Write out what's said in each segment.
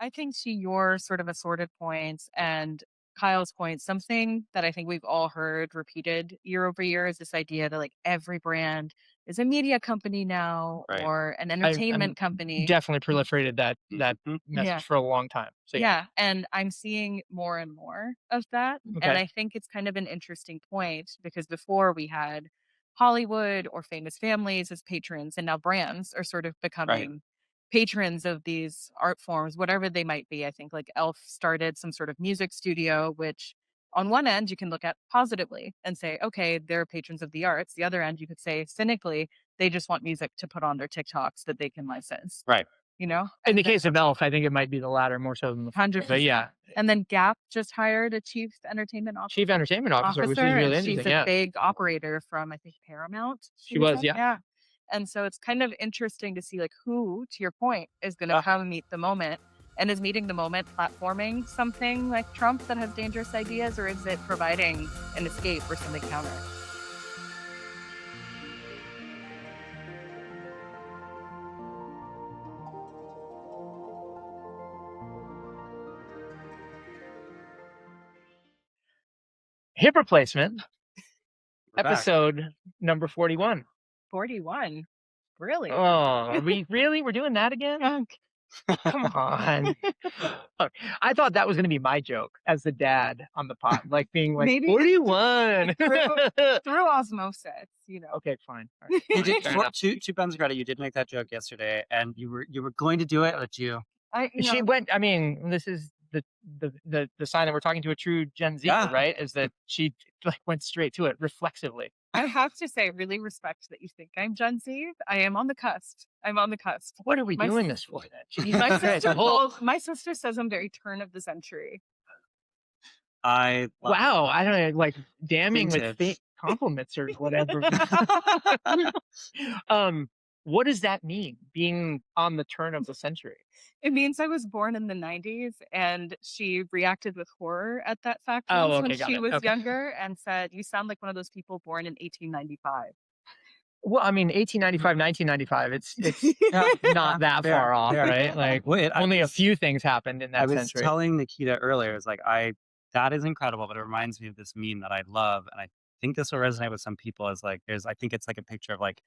I think to your sort of assorted points and Kyle's point, something that I think we've all heard repeated year over year is this idea that like every brand is a media company now Right. or an I'm entertainment company. definitely proliferated that Mhm. Yeah. message for a long time. So yeah. Yeah. And I'm seeing more and more of that. And Okay. I think it's kind of an interesting point because before we had Hollywood or famous families as patrons, and now brands are sort of Right. becoming patrons of these art forms, whatever they might be. I think like Elf started some sort of music studio, which on one end you can look at positively and say, okay, they're patrons of the arts. The other end, you could say cynically, they just want music to put on their TikToks that they can license, Right. you know? In the And case of Elf, I think it might be the latter more so than the former. But 100%. yeah, And then Gap just hired a chief entertainment chief entertainment officer, which is officer, really and she's interesting. a Yeah, big operator from, I think, Paramount, she she was was. saying? Yeah. Yeah. And so it's kind of interesting to see, like, who, to your point, is gonna Yeah. come meet the moment, and is meeting the moment platforming something like Trump that has dangerous ideas, or is it providing an escape or something counter? Hip replacement, We're back. episode number 41. 41. Really? Oh, are we really? We're doing that again? Come on. Look, I thought that was going to be my joke as the dad on the pod, like being like Maybe 41. through osmosis, you know? Okay, fine. All You right, did fair enough. to Ben's credit, you did make that joke yesterday, and you were going to do it, but you You She know, went. I mean, this is the sign that we're talking to a true Gen Zer, yeah. right? Is that she like went straight to it reflexively. I have to say, I really respect that you think I'm Gen Z. I am on the cusp. I'm on the cusp. What are we My doing s- this for then? My Jesus Christ, sister the whole my sister says I'm very turn of the century. I love wow. I don't know, like damning with fake vintage. compliments or whatever. um, what does that mean? Being on the turn of the century? It means I was born in the 90s, and she reacted with horror at that fact Oh, once when okay, got she it. was Okay. younger and said, "You sound like one of those people born in 1895." Well, I mean, 1895, 1995. It's Yeah, not that fair, far off, fair. right? Like Wait, only a few things happened in I that was century. telling Nikita earlier, it's like that is incredible, but it reminds me of this meme that I love, and I think this will resonate with some people. Is like I think it's like a picture of like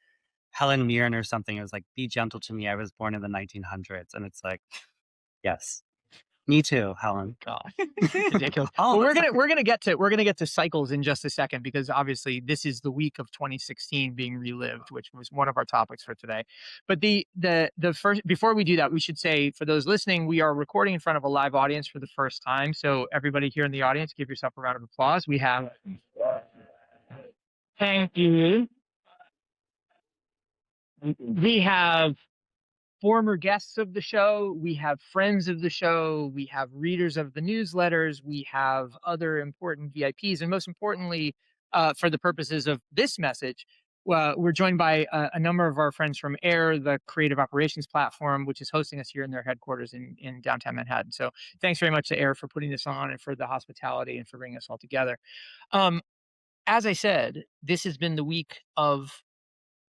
Helen Mirren or something. It was like, "Be gentle to me. I was born in the 1900s," and it's like, yes, me too, Helen. Gosh, ridiculous. All Well, of us. we're gonna get to cycles in just a second because obviously this is the week of 2016 being relived, which was one of our topics for today. But the first before we do that, we should say for those listening, we are recording in front of a live audience for the first time. So everybody here in the audience, give yourself a round of applause. We have thank you. We have former guests of the show, we have friends of the show, we have readers of the newsletters, we have other important VIPs, and most importantly, for the purposes of this message, we're joined by a number of our friends from AIR, the creative operations platform, which is hosting us here in their headquarters in downtown Manhattan. So thanks very much to AIR for putting this on and for the hospitality and for bringing us all together. Um, as I said, this has been the week of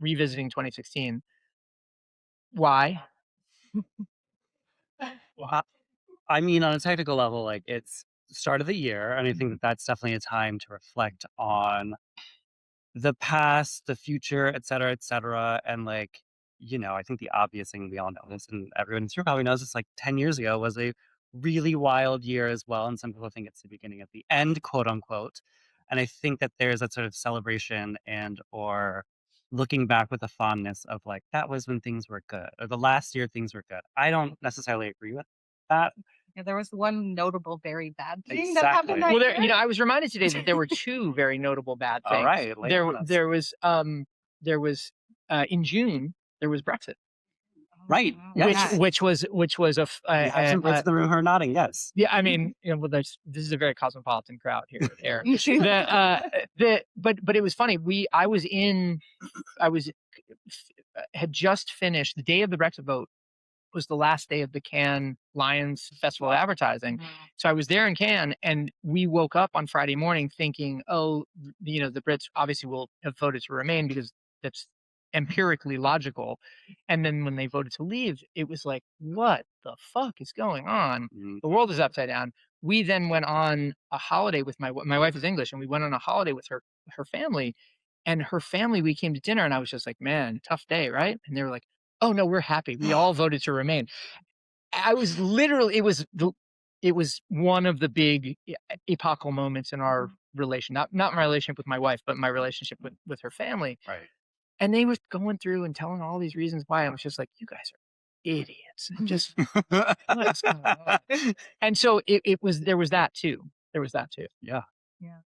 revisiting 2016. Why? Uh, I mean, on a technical level, like it's the start of the year, and I think that that's definitely a time to reflect on the past, the future, et cetera, et cetera. And like, I think the obvious thing we all know this, and everyone in this room probably knows this, like 10 years ago was a really wild year as well. And some people think it's the beginning of the end, quote unquote. And I think that there's that sort of celebration and or looking back with a fondness of like, that was when things were good, or the last year things were good. I don't necessarily agree with that. Yeah, there was one notable very bad thing that Exactly. happened that Well, year. I was reminded today that there were two very notable bad things. All right. lay it on us. There was in June there was Brexit, Right. Oh, Yes. yeah. which was We have some Brits in the room who are nodding. Yes. yeah. I mean, well, this is a very cosmopolitan crowd here at AIR. But it was funny. I was had just finished the day of the Brexit vote. Was the last day of the Cannes Lions Festival of Advertising. So I was there in Cannes, and we woke up on Friday morning thinking, oh, the Brits obviously will have voted to remain because that's empirically logical. And then when they voted to leave, it was like, what the fuck is going on? Mhm. The world is upside down. We then went on a holiday with my wife is English, and we went on a holiday with her family. And her family, we came to dinner, and I was just like, man, tough day, right? And they were like, oh no, we're happy. We all voted to remain. I was literally, it was one of the big epochal moments in our relation, not my relationship with my wife, but my relationship with her family. Right. And they were going through and telling all these reasons why. I was just like, you guys are idiots. And just what's going on? And so there was that too. There was that too. Yeah. Yeah.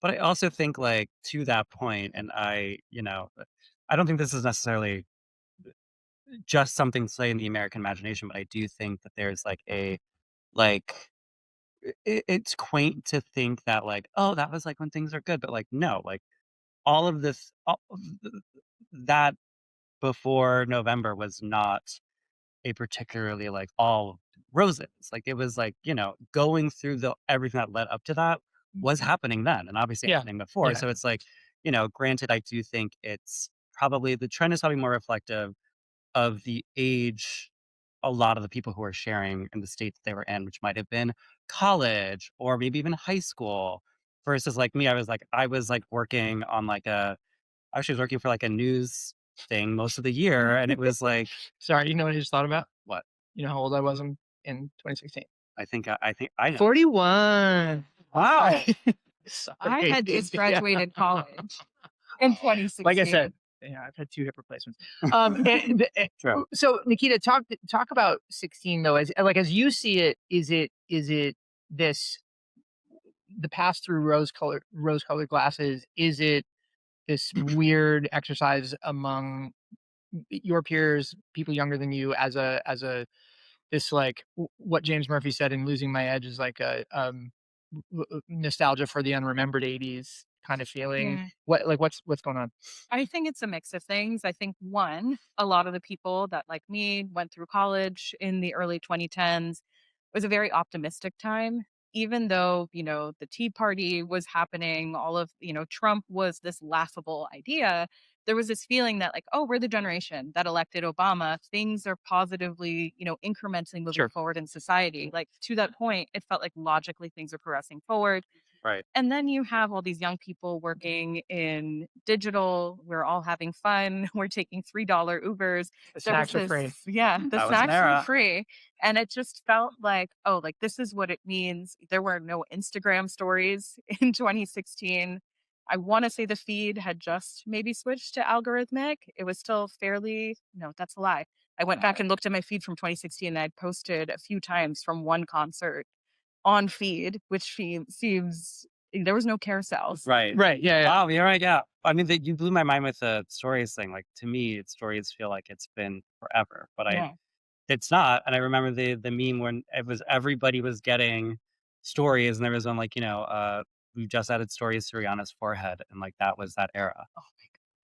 But I also think, like, to that point, and I don't think this is necessarily just something, say, in the American imagination, but I do think that there's like, it's quaint to think that, like, oh, that was like when things are good, but like, no, like all of this, that before November was not a particularly like all roses. Like it was like, going through everything that led up to that was happening then and obviously Yeah. happening before. Yeah. So it's like, granted, I do think it's probably the trend is probably more reflective of the age a lot of the people who are sharing in the state that they were in, which might have been college or maybe even high school versus like me. I was working on I was working for like a news thing most of the year. And it was like, Sorry, you know what I just thought about? what? You know how old I was in 2016? I think I know. 41. Wow. Sorry. I had just Yeah. graduated college in 2016. Like I said, I've had 2 hip replacements. True. So Nikita, talk about 16 though. As you see it, is it this the pass through rose colored glasses? Is it this weird exercise among your peers, people younger than you, as a this like what James Murphy said in Losing My Edge is like a nostalgia for the unremembered 80s kind of feeling. Yeah. What's going on? I think it's a mix of things. I think one, a lot of the people that like me went through college in the early 2010s was a very optimistic time. Even though, the Tea Party was happening, all of, Trump was this laughable idea. There was this feeling that like, oh, we're the generation that elected Obama. Things are positively, incrementally moving Sure. forward in society. Like to that point, it felt like logically things are progressing forward. Right. And then you have all these young people working in digital. We're all having fun. We're taking $3 Ubers. The There was snacks are free. yeah, the That was an snacks were era. free. And it just felt like, oh, like this is what it means. There were no Instagram stories in 2016. I want to say the feed had just maybe switched to algorithmic. It was still fairly, no, that's a lie. I went back and looked at my feed from 2016 and I'd posted a few times from one concert on feed, which seems there was no carousels. Right. Right. Yeah. Wow, you're right. Yeah. I mean, you blew my mind with the stories thing. Like to me, stories feel like it's been forever, but Yeah. it's not. And I remember the meme when it was everybody was getting stories, and there was one like, we just added stories to Rihanna's forehead, and like that was that era. Oh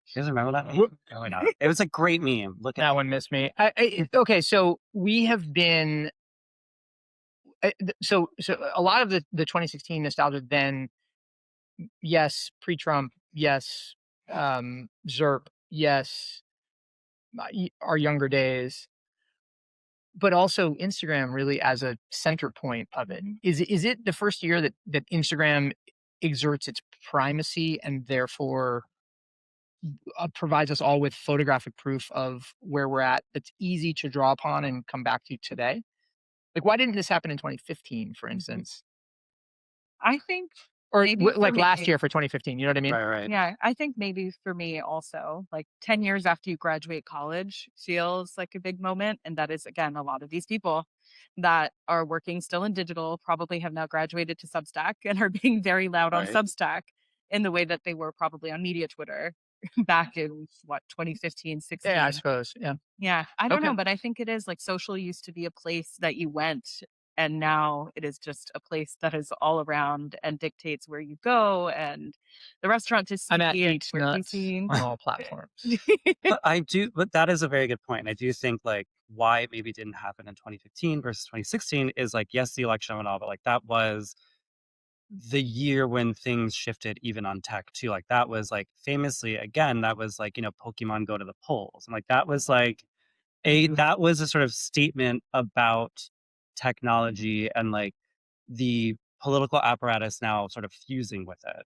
You guys remember that? Whoop. Oh, no. It was a great meme. Look at That one missed me. Okay, so we have been so a lot of the 2016 nostalgia then, yes, pre-Trump, yes, ZERP, yes, our younger days, but also Instagram really as a center point of it. Is it the first year that Instagram exerts its primacy and therefore provides us all with photographic proof of where we're at that's easy to draw upon and come back to today? Like, why didn't this happen in 2015, for instance? I think Or maybe for like last me, year for 2015, you know what I mean? right. yeah, I think maybe for me also, like 10 years after you graduate college feels like a big moment. And that is, again, a lot of these people that are working still in digital probably have now graduated to Substack and are being very loud on Right. Substack in the way that they were probably on media Twitter back in 2015, 16. Yeah, I suppose. Yeah. Yeah, I don't know, Okay. but I think it is like social used to be a place that you went, and now it is just a place that is all around and dictates where you go, and the restaurant to I'm at see and Eats where to be Nuts seen. on all platforms. But that is a very good point. And I do think like why it maybe didn't happen in 2015 versus 2016 is like, yes, the election and all, but like that was the year when things shifted even on tech too. Like that was like famously again, that was like, Pokemon Go to the polls. And like that was like that was a sort of statement about technology and like the political apparatus now sort of fusing with it.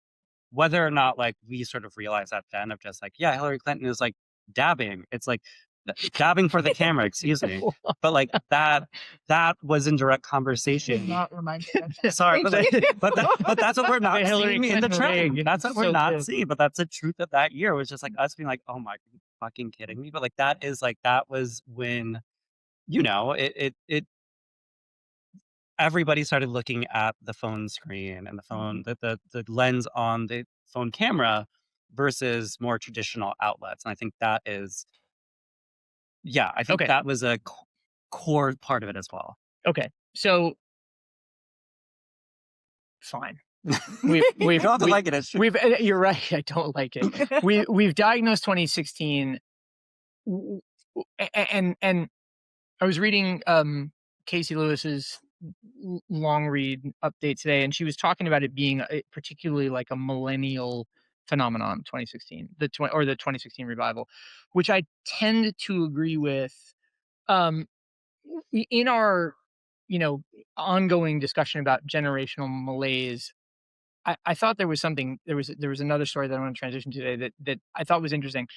Whether or not like we sort of realize that then of just like, yeah, Hillary Clinton is like dabbing. It's like dabbing for the camera, excuse me. But like that was in direct Did conversation. not remind me of that. Sorry, but that's what we're not The Hillary seeing in the Clinton trend. rig. That's what we're So not true. seeing. But that's the truth of that year was just like us being like, oh my, are you fucking kidding me? But like that is like that was when it everybody started looking at the phone screen and the phone the lens on the phone camera versus more traditional outlets. And I think that is I think Okay. that was a core part of it as well. Okay. So fine. You don't have to like it. It's true. You're right. I don't like it. We've diagnosed 2016, and I was reading Casey Lewis's long read update today, and she was talking about it being particularly like a millennial phenomenon, 2016, the 2016 revival, which I tend to agree with. In our ongoing discussion about generational malaise, I thought there was another story that I want to transition to today that I thought was interesting.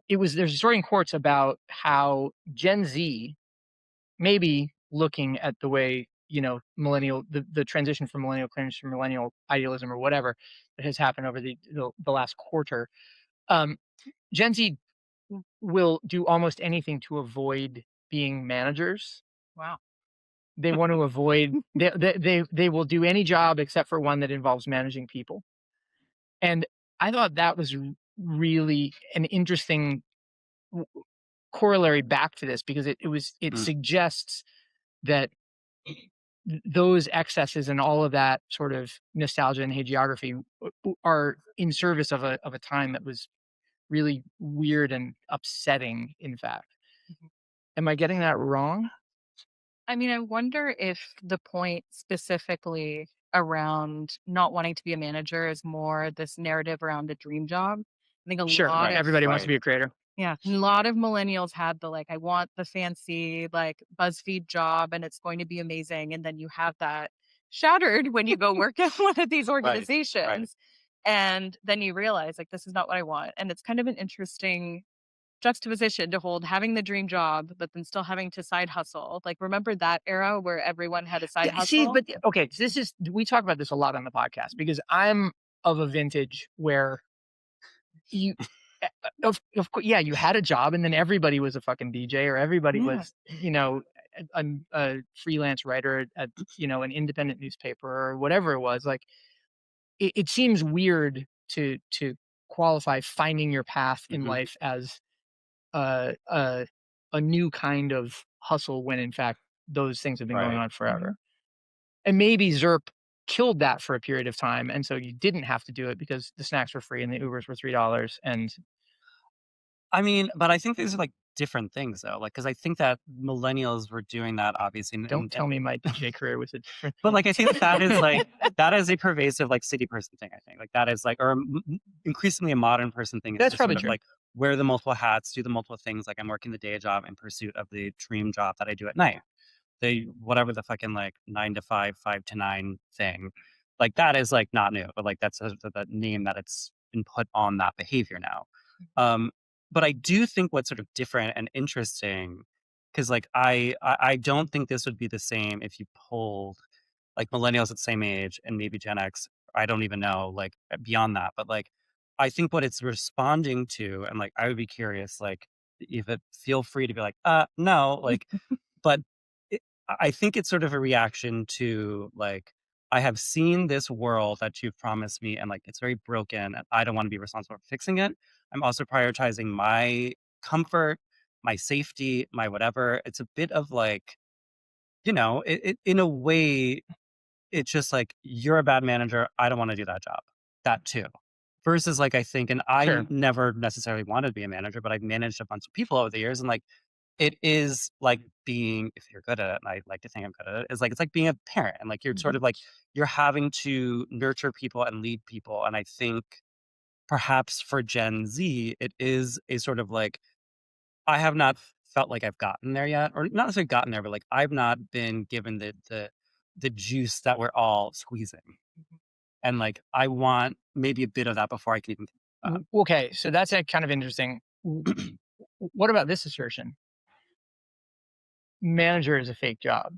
There's a story in Quartz about how Gen Z, maybe looking at the way the transition from millennial cringe to millennial idealism or whatever that has happened over the last quarter, Gen Z will do almost anything to avoid being managers. Wow. They want to avoid they will do any job except for one that involves managing people. And I thought that was really an interesting corollary back to this, because it suggests that those excesses and all of that sort of nostalgia and hagiography are in service of a time that was really weird and upsetting, in fact. Am I getting that wrong? I mean, I wonder if the point specifically around not wanting to be a manager is more this narrative around the dream job. I think a Sure. lot of Everybody wants to be a creator. a lot of millennials had the like, I want the fancy like BuzzFeed job and it's going to be amazing. And then you have that shattered when you go work at one of these organizations. right. And then you realize like, this is not what I want. And it's kind of an interesting juxtaposition to hold having the dream job, but then still having to side hustle. Like, remember that era where everyone had a side hustle? See, but okay, we talk about this a lot on the podcast, because I'm of a vintage where you of course, yeah, you had a job and then everybody was a fucking DJ, or everybody was, a freelance writer at, an independent newspaper or whatever it was. Like, it seems weird to qualify finding your path in life as a new kind of hustle, when in fact those things have been going on forever. And maybe ZERP killed that for a period of time, and so you didn't have to do it because the snacks were free and the Ubers were $3. And I mean, but I think these are like different things though. Like, because I think that millennials were doing that obviously. Don't tell me my DJ career was a different. But like, I think that is like that is a pervasive like city person thing. I think like that is like, or increasingly a modern person thing. That's probably true. Like, wear the multiple hats, do the multiple things. Like, I'm working the day job in pursuit of the dream job that I do at night. Whatever the fucking like 9 to 5, 5 to 9 thing. Like, that is like not new, but like that's the name that it's been put on that behavior now. But I do think what's sort of different and interesting, because like I don't think this would be the same if you polled like millennials at the same age and maybe Gen X. I don't even know, like beyond that, but like I think what it's responding to, and like I would be curious, like if it feel free to be like, no, like, but I think it's sort of a reaction to like, I have seen this world that you've promised me, and like it's very broken, and I don't want to be responsible for fixing it. I'm also prioritizing my comfort, my safety, my whatever. It's a bit of like, in a way, it's just like, you're a bad manager. I don't want to do that job. That too. Versus like, I think, and I never necessarily wanted to be a manager, but I've managed a bunch of people over the years, and like, it is like being, if you're good at it, and I like to think I'm good at it, is like it's like being a parent, and like you're sort of like you're having to nurture people and lead people. And I think perhaps for Gen Z, it is a sort of like I have not felt like I've gotten there yet, or not necessarily gotten there, but like I've not been given the juice that we're all squeezing. And like I want maybe a bit of that before I can even Okay, so that's kind of interesting. What about this assertion? Manager is a fake job.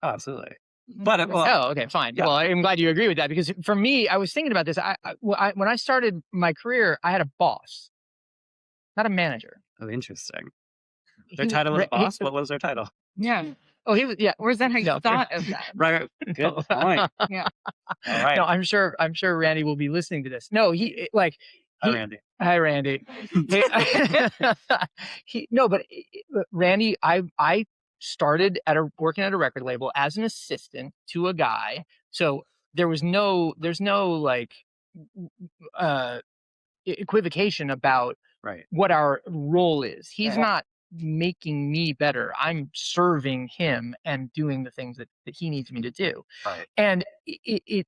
oh, absolutely. But Oh, okay, fine. yeah. Well, I'm glad you agree with that, because for me, I was thinking about this. When I started my career, I had a boss, not a manager. Oh, interesting. He Their was title was re- boss. What was their title? Yeah. Oh, he was. Yeah. Where's that how you No. thought of that? Right. Good No. point. Yeah. All right. No, I'm sure Randy will be listening to this. No, Hi, Randy. Hi, Randy. But Randy, I started working at a record label as an assistant to a guy. So there's no like equivocation about Right. what our role is. He's Yeah. not making me better. I'm serving him and doing the things that he needs me to do. Right. And it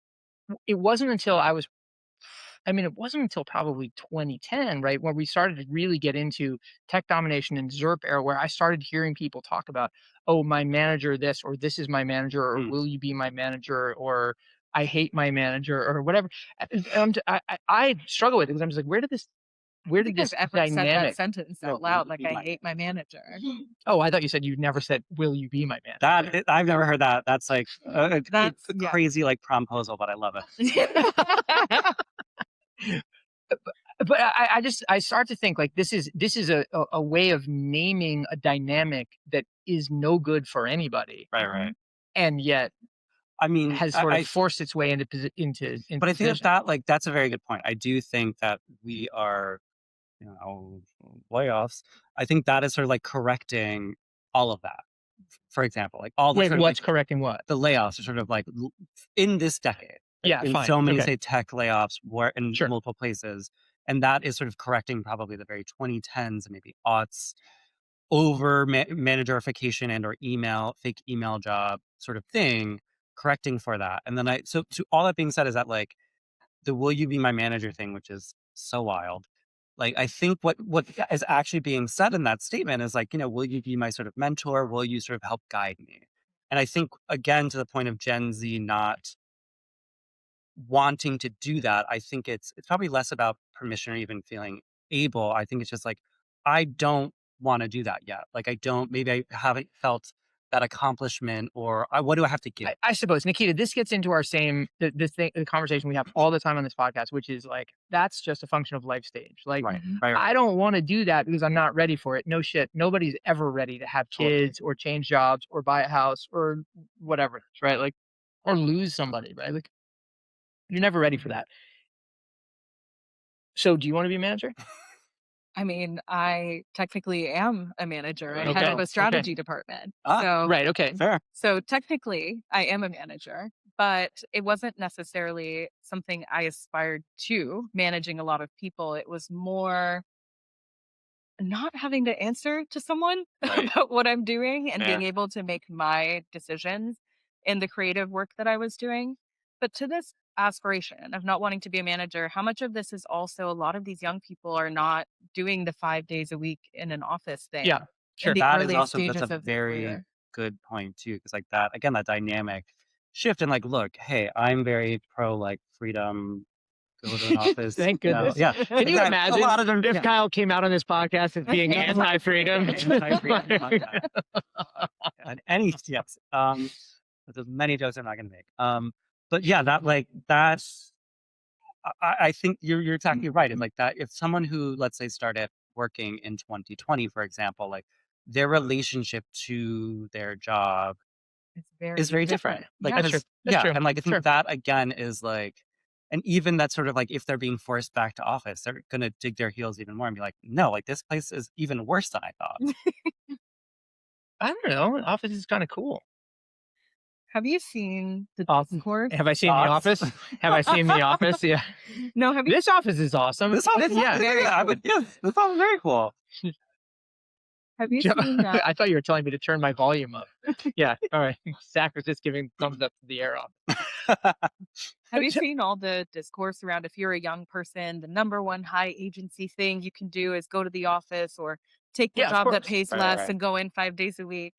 wasn't until it wasn't until probably 2010, right, when we started to really get into tech domination and ZERP era, where I started hearing people talk about, oh, my manager this, or this is my manager, or will you be my manager, or I hate my manager, or whatever. And I struggle with it because I'm just like, where did this I've ever said that dynamic? sentence out loud, like I hate my manager. Oh, I thought you said you never said, will you be my manager? I've never heard that. That's like That's it's a crazy like promposal, but I love it. But I start to think like this is a way of naming a dynamic that is no good for anybody, Right. and yet I mean, has sort of forced its way into. But I think that's a very good point. I do think that we are, layoffs. I think that is sort of like correcting all of that. For example, like all the Wait, sort of, what's like, correcting what? the layoffs are sort of like in this decade. Yeah, in fine. so many Okay. say tech layoffs were in Sure. multiple places, and that is sort of correcting probably the very 2010s and maybe aughts over managerification and or fake email job sort of thing, correcting for that. And then so to all that being said is that like the will you be my manager thing, which is so wild. Like I think what is actually being said in that statement is like, will you be my sort of mentor? Will you sort of help guide me? And I think again to the point of Gen Z not wanting to do that, I think it's probably less about permission or even feeling able. I think it's just like I don't want to do that yet. Like maybe I haven't felt that accomplishment, or what do I have to give? I suppose, Nikita, this gets into our the conversation we have all the time on this podcast, which is like, that's just a function of life stage. Like, Right. I don't want to do that because I'm not ready for it. No shit. Nobody's ever ready to have kids or change jobs or buy a house or whatever, right? Like, or lose somebody, right? Like, you're never ready for that. So do you want to be a manager? I mean, I technically am a manager. I Okay. head up a strategy department. Right. Okay. Fair. So technically, I am a manager, but it wasn't necessarily something I aspired to, managing a lot of people. It was more not having to answer to someone about what I'm doing and being able to make my decisions in the creative work that I was doing. But to this aspiration of not wanting to be a manager, how much of this is also a lot of these young people are not doing the 5 days a week in an office thing. Yeah, sure. In the That is early also stages that's a of the very career. good point too, because like that again, that dynamic shift and like, look, hey, I'm very pro like freedom. Go to an office. Thank goodness. Yeah. Can you imagine a lot of them, if Kyle came out on this podcast as being anti-freedom? And any yes. There's many jokes I'm not gonna make. But yeah, that's I think you're exactly right. And like that, if someone who let's say started working in 2020, for example, like their relationship to their job is very different. Like That's true. That's true. and like I think Sure. that again is like, and even that sort of like if they're being forced back to office, they're gonna dig their heels even more and be like, no, like this place is even worse than I thought. I don't know. Office is kind of cool. Have you seen the Office. course? Have I seen The Office? Have I seen The Office? Yeah. No, have you? This office is awesome. This office, yeah. this office is very cool. Have you seen that? I thought you were telling me to turn my volume up. Yeah. All right. Zach was just giving thumbs up to the air off. Have you seen all the discourse around if you're a young person, the number one high agency thing you can do is go to the office or take the Yeah, of job that course. pays Right, less right. and go in 5 days a week?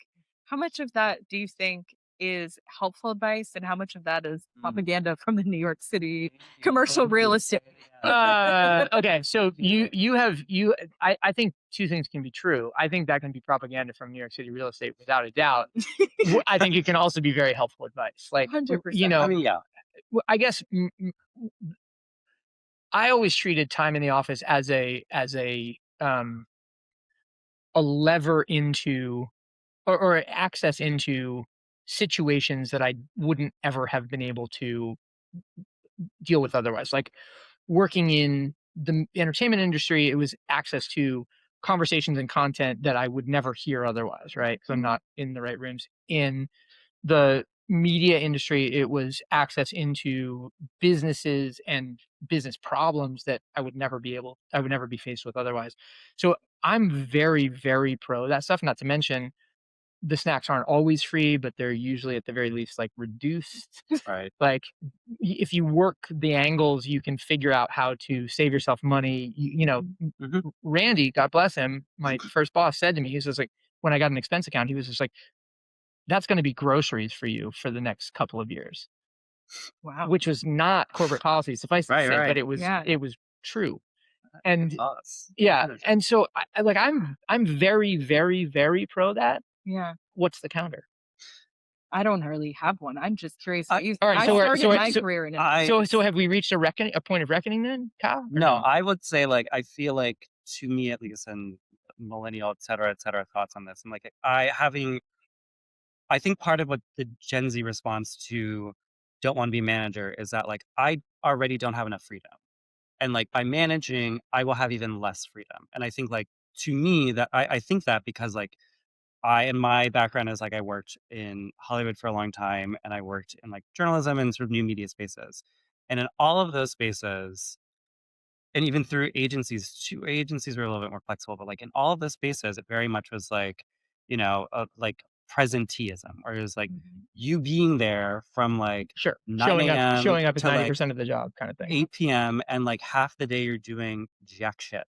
How much of that do you think is helpful advice and how much of that is propaganda from the New York City commercial real estate? Okay, so I think two things can be true. I think that can be propaganda from New York City real estate without a doubt. I think it can also be very helpful advice. Like, 100%. I mean, yeah. I guess I always treated time in the office as a lever into or access into situations that I wouldn't ever have been able to deal with otherwise. Like working in the entertainment industry, it was access to conversations and content that I would never hear otherwise, right? Because I'm not in the right rooms. In the media industry, it was access into businesses and business problems that I would never be faced with otherwise. So I'm very, very pro that stuff, not to mention the snacks aren't always free, but they're usually at the very least like reduced. Right. Like if you work the angles, you can figure out how to save yourself money. Randy, God bless him, my first boss said to me, he was just like, when I got an expense account, he was just like, that's going to be groceries for you for the next couple of years, Wow. which was not corporate policy, suffice to Right, say, right. but it was true. And Us. yeah, and so I'm very, very, very pro that. Yeah. What's the counter? I don't really have one. I'm just curious. All right, I so started my career in it. So have we reached a point of reckoning then, Kyle? No, I would say like I feel like to me at least, and millennial, et cetera, thoughts on this. And like I think part of what the Gen Z response to don't want to be a manager is that like I already don't have enough freedom. And like by managing, I will have even less freedom. And I think like to me that I think that because like in my background is like I worked in Hollywood for a long time and I worked in like journalism and sort of new media spaces. And in all of those spaces, and even through agencies, two agencies were a little bit more flexible, but like in all of the spaces, it very much was like, like presenteeism, or it was like you being there from like Sure. 9 a.m. Showing up is to 90% of the job kind of thing. 8 p.m. and like half the day you're doing jack shit.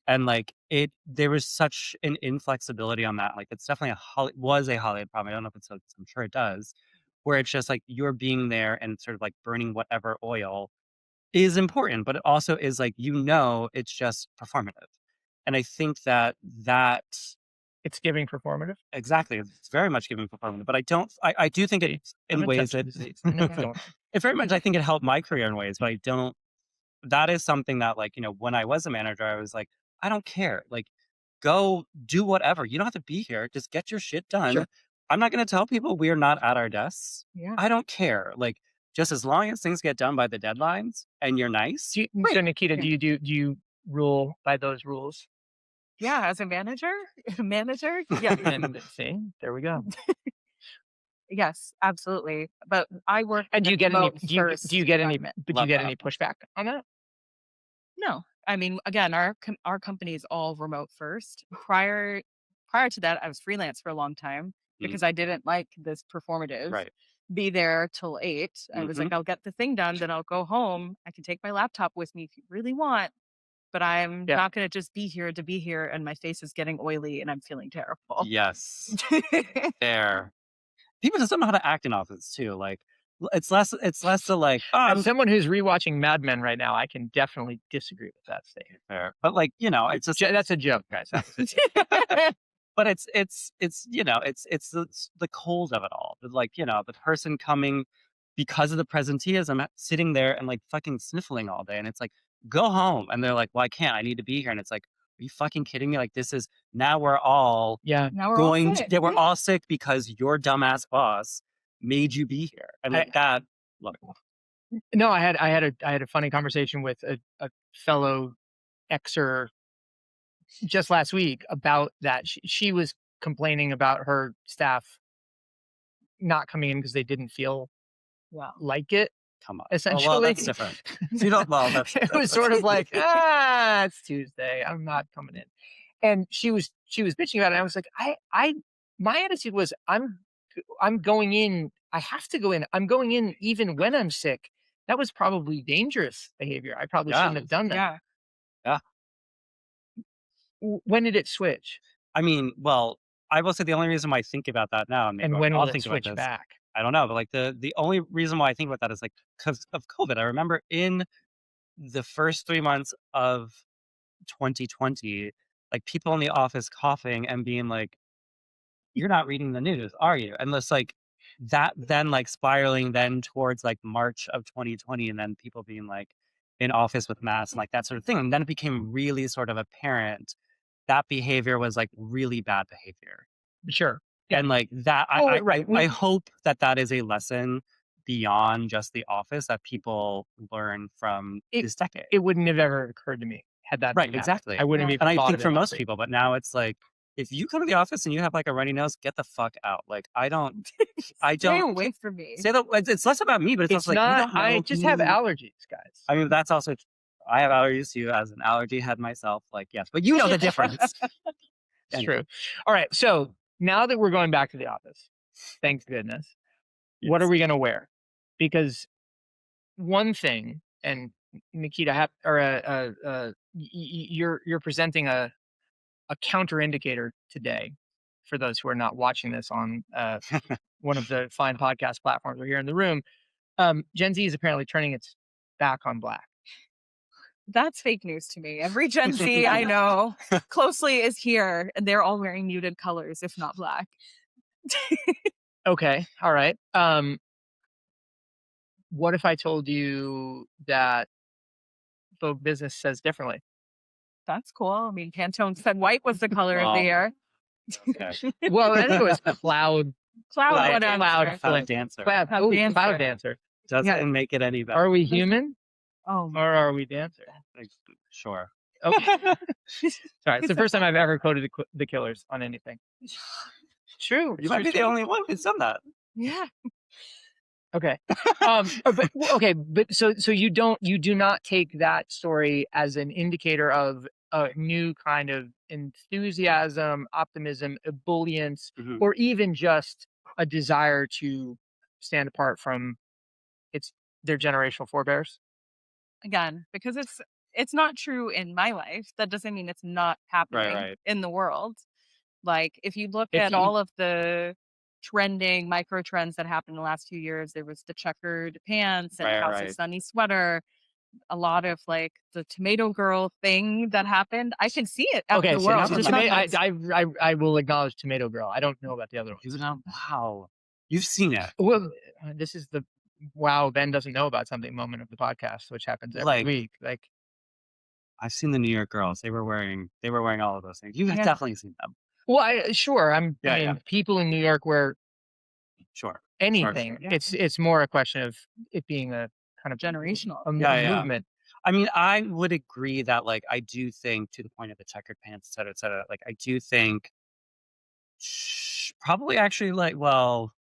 And like there was such an inflexibility on that. Like it's definitely was a Hollywood problem. I don't know if I'm sure it does, where it's just like you're being there and sort of like burning whatever oil is important, but it also is like, it's just performative. And I think that it's giving performative. exactly, it's very much giving performative, but I do think it in ways that it very much, I think it helped my career in ways, but I don't, that is something that like, when I was a manager, I was like, I don't care. Like, go do whatever. You don't have to be here. Just get your shit done. Sure. I'm not going to tell people we're not at our desks. Yeah. I don't care. Like, just as long as things get done by the deadlines and you're nice. So Nikita, do you rule by those rules? Yeah, as a manager, yeah. And see, there we go. Yes, absolutely. But I work. And do you get any? Do you get any? environment. But do you get any pushback on that? No, I mean, again, our company is all remote first. Prior to that, I was freelance for a long time because I didn't like this performative. Right. Be there till 8. I was like, I'll get the thing done, then I'll go home. I can take my laptop with me if you really want, but I'm not going to just be here to be here. And my face is getting oily and I'm feeling terrible. Yes. There. People just don't know how to act in office too. Like it's less to like, as someone who's rewatching Mad Men right now, I can definitely disagree with that statement. Fair. But like, it's just that's a joke, guys. but it's the cold of it all. Like, the person coming because of the presenteeism, sitting there and like fucking sniffling all day. And it's like, go home. And they're like, well, I can't. I need to be here. And it's like, are you fucking kidding me? Like, this is now we're all now we're all sick. we're all sick because your dumbass boss made you be here. And like that. Look. No, I had a funny conversation with a fellow Xer just last week about that. She was complaining about her staff not coming in because they didn't feel like it. Come on. Essentially. Oh, well, that's different. You don't, well, it was sort of like, it's Tuesday. I'm not coming in. And she was bitching about it. And I was like, my attitude was, I'm going in. I have to go in. I'm going in even when I'm sick. That was probably dangerous behavior. I probably shouldn't have done that. Yeah. Yeah. When did it switch? I mean, well, I will say the only reason why I think about that now, and maybe And when I'll will it think about switch this, back? I don't know, but like the only reason why I think about that is like because of COVID. I remember in the first 3 months of 2020, like people in the office coughing and being like, "You're not reading the news, are you?" And it's like that then like spiraling then towards like March of 2020, and then people being like in office with masks and like that sort of thing. And then it became really sort of apparent that behavior was like really bad behavior. Sure. Yeah. And like that, Oh, right. I hope that that is a lesson beyond just the office that people learn from this decade. It wouldn't have ever occurred to me had that Right, been happening. exactly. I wouldn't have even And I thought think of for it that most way. people, but now it's like, if you come to the office and you have like a runny nose, get the fuck out. Like I Stay don't away from me. say that it's less about me, but it's It's also like you not. don't know I just have who. allergies, guys. I mean, that's also I have allergies too, as an allergy head myself. Like, yes, but you know the difference. It's Anyway, true. All right. So now that we're going back to the office, thank goodness, what are yes. we going to wear? Because one thing, and Nikita, you're presenting a counter indicator today for those who are not watching this on one of the fine podcast platforms or here in the room. Gen Z is apparently turning its back on black. That's fake news to me. Every Gen Z I know closely is here, and they're all wearing muted colors, if not black. Okay. All right. What if I told you that the business says differently? That's cool. I mean, Pantone said white was the color of the Well, year. okay. Well, I think it was cloud. Cloud, whatever. Cloud dancer. Cloud dancer. Doesn't make it any better. Are we human Oh, or are we dancer? Sure. Okay. Sorry, it's the first time I've ever quoted the Killers on anything. True. You might be the only one who's done that. yeah. Okay. But so you do not take that story as an indicator of a new kind of enthusiasm, optimism, ebullience, Mhm. or even just a desire to stand apart from their generational forebears. Again, because it's not true in my life. That doesn't mean it's not happening Right. in the world. Like if you look at all of the trending micro trends that happened in the last few years, there was the checkered pants and House of Sunny sweater. A lot of like the tomato girl thing that happened. I can see it out in the world. So I will acknowledge Tomato Girl. I don't know about the other ones. Wow. You've seen it. Well, this is the wow, Ben doesn't know about something moment of the podcast, which happens every week. Like I've seen the New York girls. They were wearing all of those things. You've definitely seen them. Well, I mean, people in New York wear anything. Sure. It's more a question of it being a kind of generational movement. I mean, I would agree that like I do think, to the point of the checkered pants, et cetera, like I do think probably actually like, well,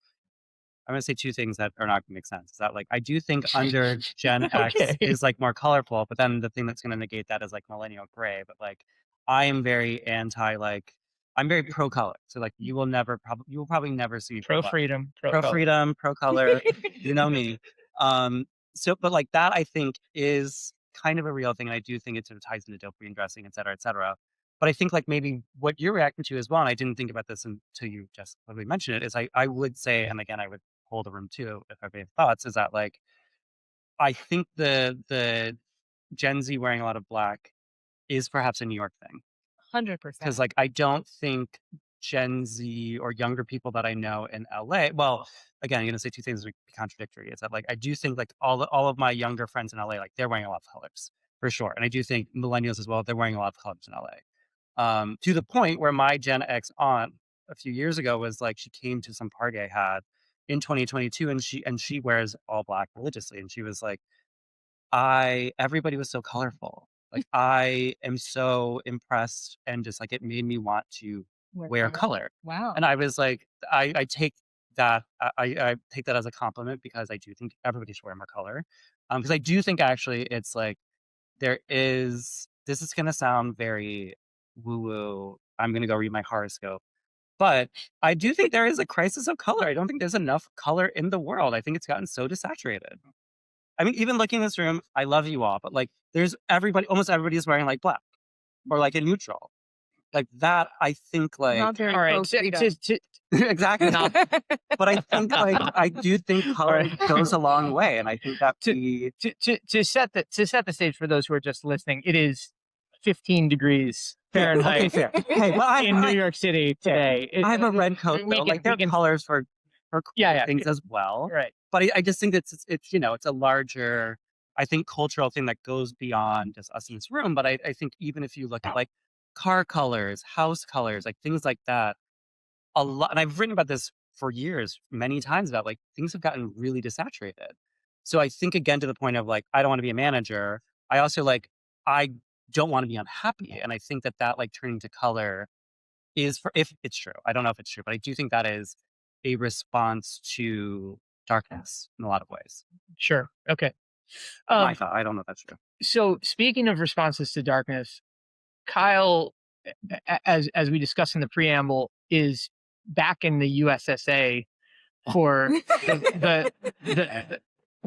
I'm gonna say two things that are not gonna make sense. Is that like I do think under Gen X is like more colorful, but then the thing that's gonna negate that is like millennial gray. But like I am very anti like I'm very pro color. So like you will probably never see me pro freedom, pro color. You know me. So but like that I think is kind of a real thing. And I do think it sort of ties into dopamine dressing, et cetera, et cetera. But I think like maybe what you're reacting to as well, and I didn't think about this until you just when we mentioned it, is I would say, and again I would hold the room too if I have thoughts, is that like I think the Gen Z wearing a lot of black is perhaps a New York thing. 100%. Because like I don't think Gen Z or younger people that I know in LA, well, again, I'm gonna say two things that would be contradictory. Is that like I do think like all of my younger friends in LA, like they're wearing a lot of colors for sure. And I do think millennials as well, they're wearing a lot of colors in LA. To the point where my Gen X aunt a few years ago was like, she came to some party I had in 2022 and she wears all black religiously. And she was like, everybody was so colorful. Like I am so impressed and just like, it made me want to wear color. Wow. And I was like, I take that, I take that as a compliment because I do think everybody should wear more color. Because I do think actually it's like, this is going to sound very woo-woo, I'm gonna go read my horoscope. But I do think there is a crisis of color. I don't think there's enough color in the world. I think it's gotten so desaturated. I mean, even looking in this room, I love you all, but like there's almost everybody is wearing like black or like a neutral. Like that, I think like Not very All right. pro freedom. exactly. Not- But I think like I do think color Right. goes a long way. And I think that to set the stage for those who are just listening, it is 15 degrees Fahrenheit okay, fair. Hey, but in New York City today. I have a red coat though. Like there are colors for Yeah, things as well. right. But I just think it's it's a larger, I think, cultural thing that goes beyond just us in this room. But I think even if you look at like car colors, house colors, like things like that, a lot, and I've written about this for years, many times about like things have gotten really desaturated. So I think again to the point of like I don't want to be a manager. I also like I don't want to be unhappy, and I think that like turning to color is for if it's true. I don't know if it's true, but I do think that is a response to darkness in a lot of ways. Sure. Okay. My thought. I don't know if that's true. So speaking of responses to darkness, Kyle, as we discussed in the preamble, is back in the USSA for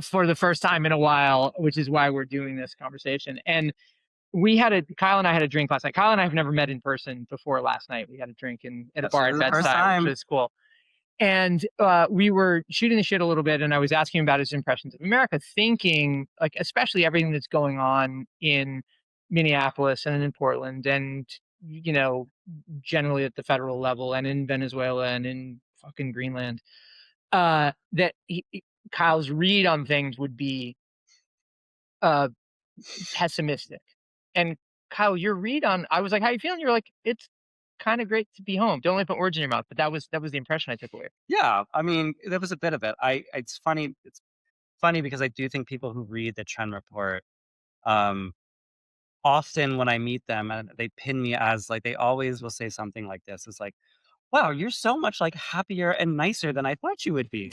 for the first time in a while, which is why we're doing this conversation. And Kyle and I had a drink last night. Kyle and I have never met in person before last night. We had a drink at a bar at Bed-Stuy, which was cool. And we were shooting the shit a little bit, and I was asking him about his impressions of America, thinking, like, especially everything that's going on in Minneapolis and in Portland and, generally at the federal level and in Venezuela and in fucking Greenland, that Kyle's read on things would be pessimistic. And Kyle, your read on, I was like, how you feeling? You're like, it's kind of great to be home. Don't let me put words in your mouth, but that was the impression I took away. Yeah, I mean, there was a bit of it. It's funny. It's funny because I do think people who read the trend report, often when I meet them and they pin me as like they always will say something like this. It's like, wow, you're so much like happier and nicer than I thought you would be.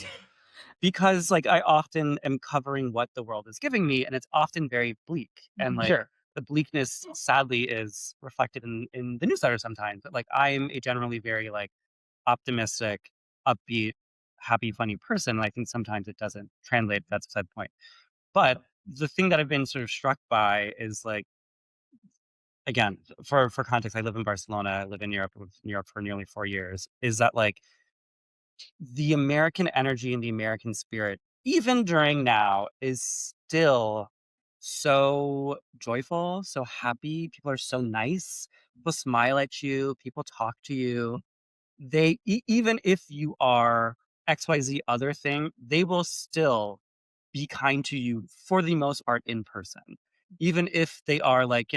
Because like I often am covering what the world is giving me, and it's often very bleak. And like Sure. the bleakness sadly is reflected in the newsletter sometimes. But like I'm a generally very like optimistic, upbeat, happy, funny person. And I think sometimes it doesn't translate. That's beside the point. But the thing that I've been sort of struck by is like, again, for context, I live in Barcelona. I live in Europe, with New York for nearly 4 years. Is that like the American energy and the American spirit, even during now, is still so joyful, so happy. People are so nice. People smile at you. People talk to you. Even if you are XYZ other thing, they will still be kind to you for the most part in person. Even if they are like,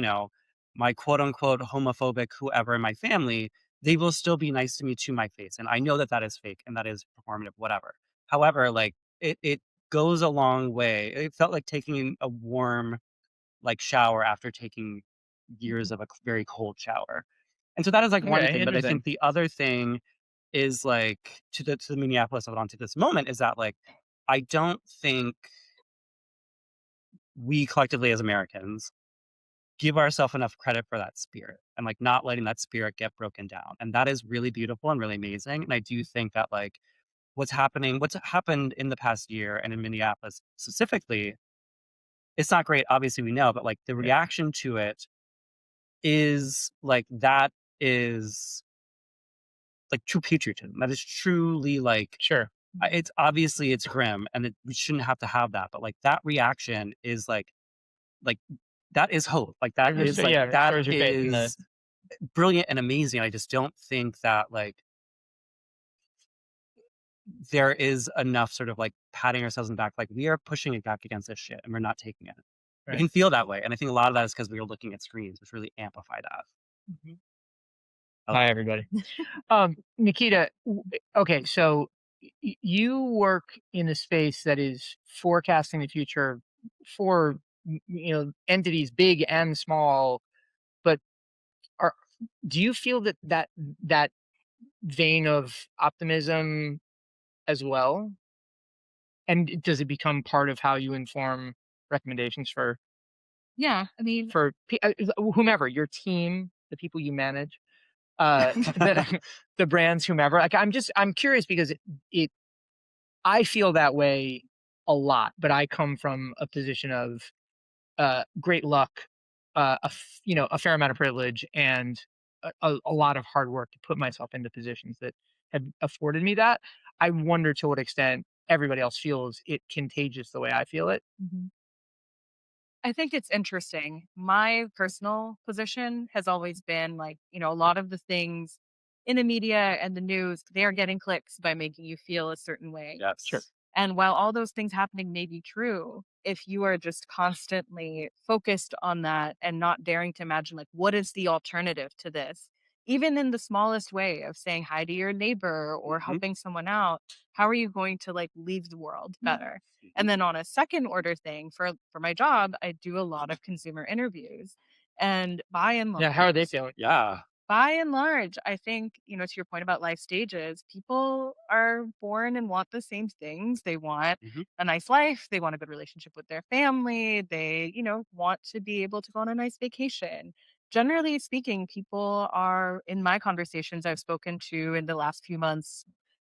my quote unquote homophobic whoever in my family, they will still be nice to me to my face. And I know that that is fake and that is performative, whatever. However, like it goes a long way. It felt like taking a warm like shower after taking years of a very cold shower. And so that is like one thing. But I think the other thing is like to the Minneapolis of it onto this moment is that like I don't think we collectively as Americans give ourselves enough credit for that spirit and like not letting that spirit get broken down. And that is really beautiful and really amazing. And I do think that like what's happened in the past year and in Minneapolis specifically, it's not great, obviously we know, but like the reaction to it is like that is like true patriotism. That is truly like Sure. It's obviously it's grim and we shouldn't have to have that, but like that reaction is like that is hope. Like that is like that is brilliant and amazing. I just don't think that like there is enough sort of like patting ourselves in the back. Like we are pushing it back against this shit and we're not taking it. Right. We can feel that way. And I think a lot of that is because we are looking at screens, which really amplify that. Mm-hmm. Hi, everybody. Nikita, okay, so you work in a space that is forecasting the future for entities big and small, but do you feel that vein of optimism as well? And does it become part of how you inform recommendations for Yeah, I mean, for whomever, your team? the people you manage, the brands, whomever. Like, I'm curious because I feel that way a lot, but I come from a position of great luck, a fair amount of privilege, and a lot of hard work to put myself into positions that have afforded me that. I wonder to what extent everybody else feels it contagious the way I feel it. Mhm. I think it's interesting. My personal position has always been like, a lot of the things in the media and the news, they are getting clicks by making you feel a certain way. Sure. Yes. And while all those things happening may be true, if you are just constantly focused on that and not daring to imagine, like, what is the alternative to this? Even in the smallest way of saying hi to your neighbor or Mhm. helping someone out, how are you going to like leave the world better? Mhm. And then on a second order thing for my job, I do a lot of consumer interviews. And Yeah. How are they feeling? Yeah. by and large, I think, to your point about life stages, people are born and want the same things. They want Mhm. a nice life. They want a good relationship with their family. They, want to be able to go on a nice vacation. Generally speaking, people are, in my conversations I've spoken to in the last few months,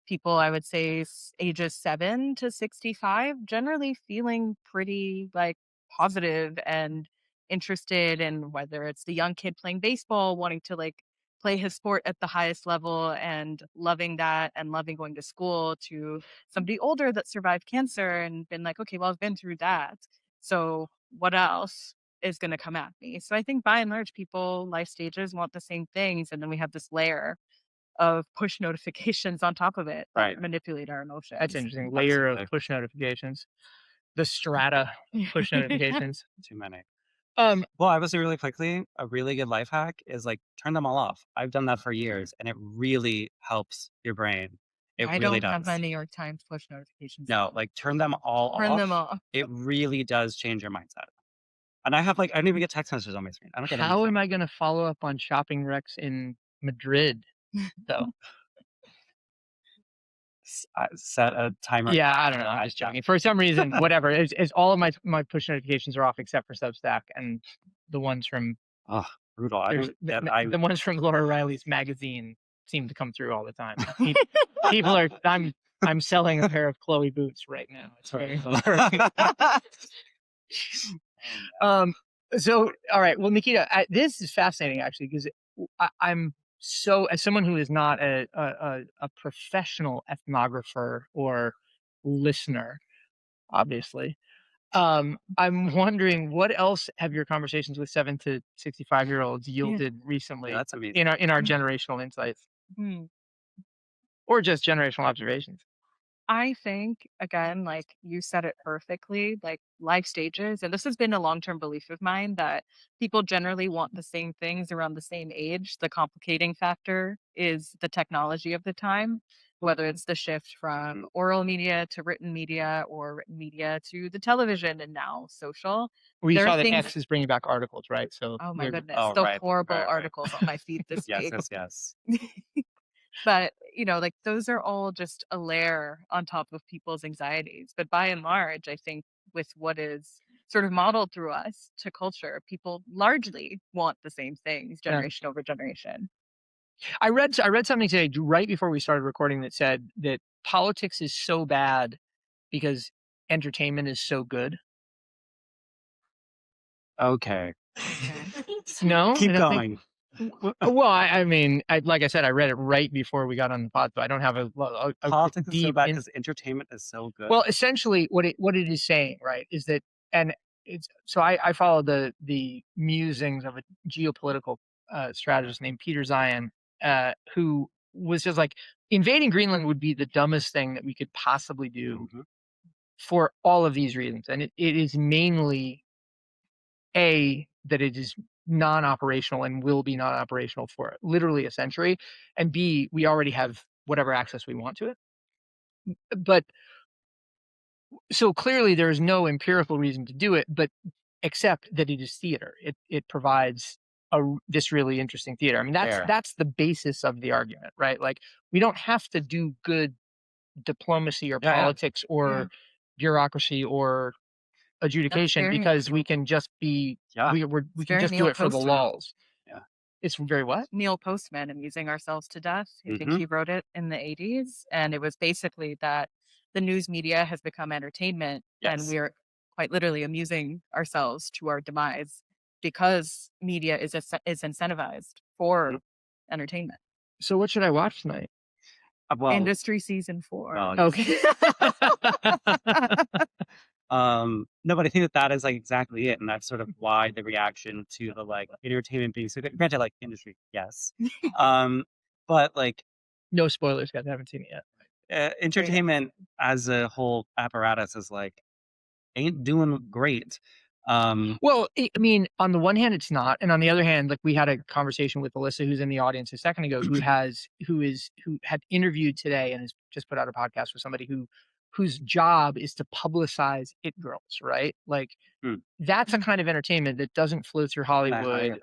people I would say ages 7 to 65, generally feeling pretty like positive and interested in whether it's the young kid playing baseball, wanting to like play his sport at the highest level and loving that and loving going to school, to somebody older that survived cancer and been like, okay, well, I've been through that. So what else is going to come at me? So I think by and large, people, life stages want the same things. And then we have this layer of push notifications on top of it that Right. manipulate our That's emotions. interesting. Layer of Absolutely. push notifications, the strata of push notifications. Too many. Um, Well, I would say really quickly, a really good life hack is like turn them all off. I've done that for years and it really helps your brain. It I really don't have my does. New York Times push notifications No, on. like turn them all Turn them off. off. It really does change your mindset. And I don't even get text messages on my screen. I don't get how am anything. I going to follow up on shopping wrecks in Madrid, though? Set a timer. Yeah, I don't know. I was joking. For some reason, whatever. It's all of my push notifications are off except for Substack and the ones from Oh, brutal. I there's don't get. I the ones from Laura Riley's magazine seem to come through all the time. People are. I'm selling a pair of Chloe boots right now. It's very um. So all right. Well, Nikita, this is fascinating actually because I'm so as someone who is not a professional ethnographer or listener, obviously. I'm wondering what else have your conversations with 7 to 65-year-olds Yeah. yielded yeah, recently that's amazing. in our generational insights Hmm. or just generational observations? I think, again, like you said it perfectly, like life stages. And this has been a long term belief of mine that people generally want the same things around the same age. The complicating factor is the technology of the time, whether it's the shift from Mhm. oral media to written media or written media to the television and now social. We There are saw that things, X is bringing back articles, right? So oh my they're goodness, Oh, the right, horrible right, right. articles on my feed this Yes, week. yes, yes. But, like those are all just a layer on top of people's anxieties. But by and large, I think with what is sort of modeled through us to culture, people largely want the same things yeah. generation over generation. I read something today right before we started recording that said that politics is so bad because entertainment is so good. Okay. Okay. No, I Keep don't think. going. Well, I mean, like I said, I read it right before we got on the pod, so I don't have a Politics is so deep bad in. because entertainment is so good. Well, essentially, what it is saying, right, is that, and it's so I follow the musings of a geopolitical strategist named Peter Zion, who was just like invading Greenland would be the dumbest thing that we could possibly do Mhm. for all of these reasons, and it is mainly that it is non-operational and will be non-operational for literally a century, and B, we already have whatever access we want to it. But so clearly there is no empirical reason to do it, but except that it is theater. It provides this really interesting theater. I mean, Fair. that's the basis of the argument, right? Like we don't have to do good diplomacy or Yeah, yeah. politics or bureaucracy or That's adjudication very because we can just be Yeah. we it's can very just do Neil it for the Postman. lulls. Yeah. It's very what? Neil Postman, Amusing Ourselves to Death. I think Mm-hmm. he wrote it in the 80s. And it was basically that the news media has become entertainment and Yes. we're quite literally amusing ourselves to our demise because media is incentivized for entertainment. So what should I watch tonight? Well, Industry season 4. Okay. no, but I think that is like exactly it, and that's sort of why the reaction to the like entertainment being so granted, like industry, yes, but like No spoilers, guys. I haven't seen it yet. entertainment as a whole apparatus is like ain't doing great. Well, I mean, on the one hand, it's not, and on the other hand, like we had a conversation with Alyssa, who's in the audience a second ago, who had interviewed today and has just put out a podcast with somebody whose job is to publicize it girls, right? Like Hmm. that's a kind of entertainment that doesn't flow through Hollywood.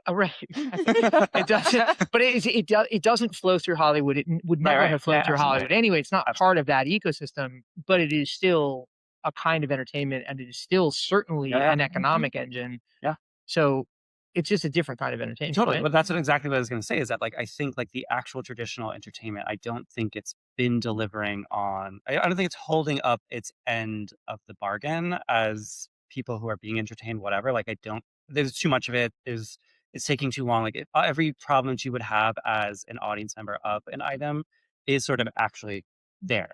Right. It doesn't, but it doesn't flow through Hollywood. It would never have flowed through Hollywood anyway. It's not part of that ecosystem, but it is still a kind of entertainment, and it is still certainly an economic engine. Yeah. So it's just a different kind of entertainment. Totally. Right? But that's exactly what I was going to say is that, like, I think, like, the actual traditional entertainment, I don't think it's been delivering on, I don't think it's holding up its end of the bargain as people who are being entertained, whatever. Like, there's too much of it. It's taking too long. Like, every problem that you would have as an audience member of an item is sort of actually there.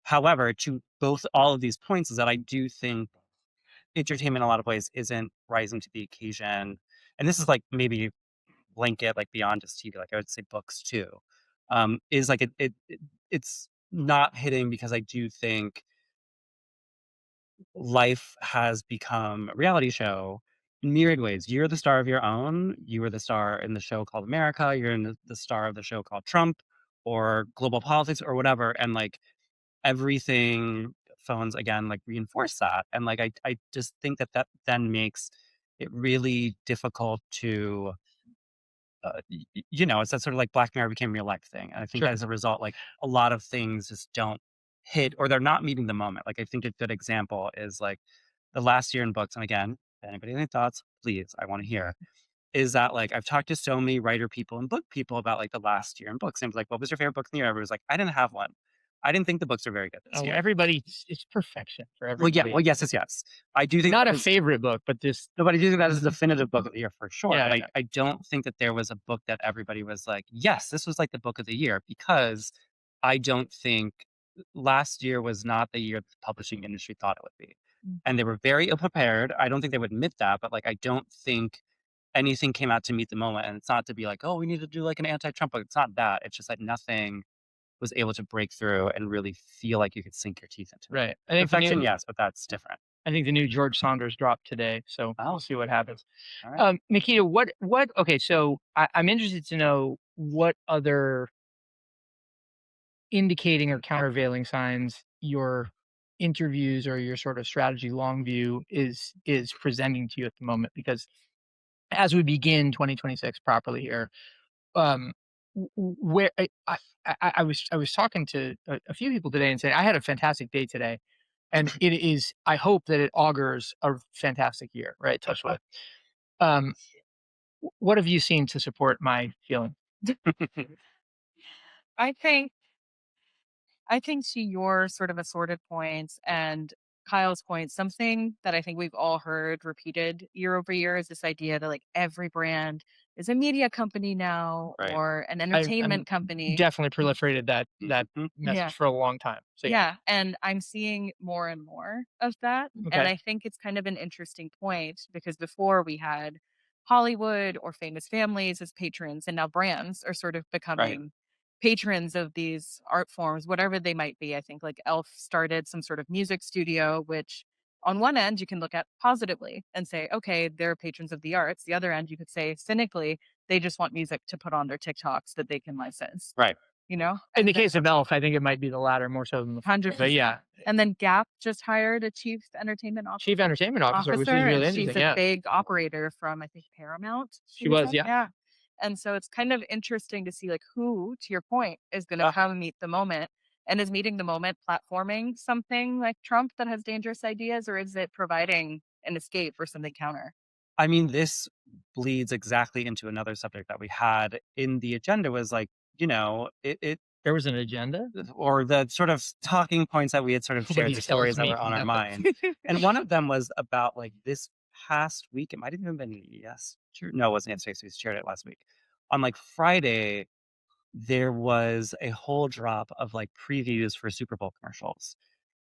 However, to both all of these points is that I do think entertainment in a lot of ways isn't rising to the occasion. And this is like maybe blanket, like beyond just TV, like I would say books too, is like it's not hitting because I do think life has become a reality show in myriad ways. You're the star of your own. You were the star in the show called America. You're in the star of the show called Trump or global politics or whatever. And like everything phones again like reinforce that. And like I just think that then makes it really difficult to it's that sort of like Black Mirror became real life thing. And I think as a result, like a lot of things just don't hit or they're not meeting the moment. Like I think a good example is like the last year in books. And again, if anybody has any thoughts, please, I want to hear. Is that like I've talked to so many writer people and book people about like the last year in books. And it was like, what was your favorite book in the year? Everybody was like, I didn't have one. I didn't think the books were very good this year. Everybody, it's perfection for everybody. Well, yes. I do think not a favorite book, but this. Nobody do think that is a definitive book of the year for sure. Yeah, but I don't think that there was a book that everybody was like, yes, this was like the book of the year, because I don't think last year was not the year the publishing industry thought it would be. And they were very ill prepared. I don't think they would admit that, but like I don't think anything came out to meet the moment. And it's not to be like, oh, we need to do like an anti-Trump book. It's not that. It's just like nothing was able to break through and really feel like you could sink your teeth into it. Right. I think Perfection, yes, but that's different. I think the new George Saunders dropped today, so we'll see what happens. All right. Nikita, okay, so I'm interested to know what other indicating or countervailing signs your interviews or your sort of strategy long view is presenting to you at the moment, because as we begin 2026 properly here, where I was talking to a few people today and saying I had a fantastic day today, and it is, I hope that it augurs a fantastic year, right? Touch wood. What have you seen to support my feeling? I think to your sort of assorted points and Kyle's point, something that I think we've all heard repeated year over year is this idea that like every brand is a media company now or an entertainment company. Definitely proliferated that message for a long time. So yeah, and I'm seeing more and more of that. And I think it's kind of an interesting point because before we had Hollywood or famous families as patrons, and now brands are sort of becoming patrons of these art forms, whatever they might be. I think like Elf started some sort of music studio, which on one end you can look at positively and say, okay, they're patrons of the arts. The other end, you could say cynically, they just want music to put on their TikToks that they can license. Right. You know, in the case of Elf, I think it might be the latter more so than the 100%. But yeah. And then Gap just hired a chief entertainment officer, which is really interesting. She's a big operator from, I think, Paramount. She was, yeah. And so it's kind of interesting to see like who, to your point, is going to come meet the moment, and is meeting the moment platforming something like Trump that has dangerous ideas, or is it providing an escape or something counter? I mean, this bleeds exactly into another subject that we had in the agenda was like, There was an agenda? or the sort of talking points that we had sort of What do shared, you the tells stories that me? were on our No. mind. And one of them was about like this past week. It might have even been no, it wasn't yesterday. So we shared it last week. On like Friday, there was a whole drop of like previews for Super Bowl commercials.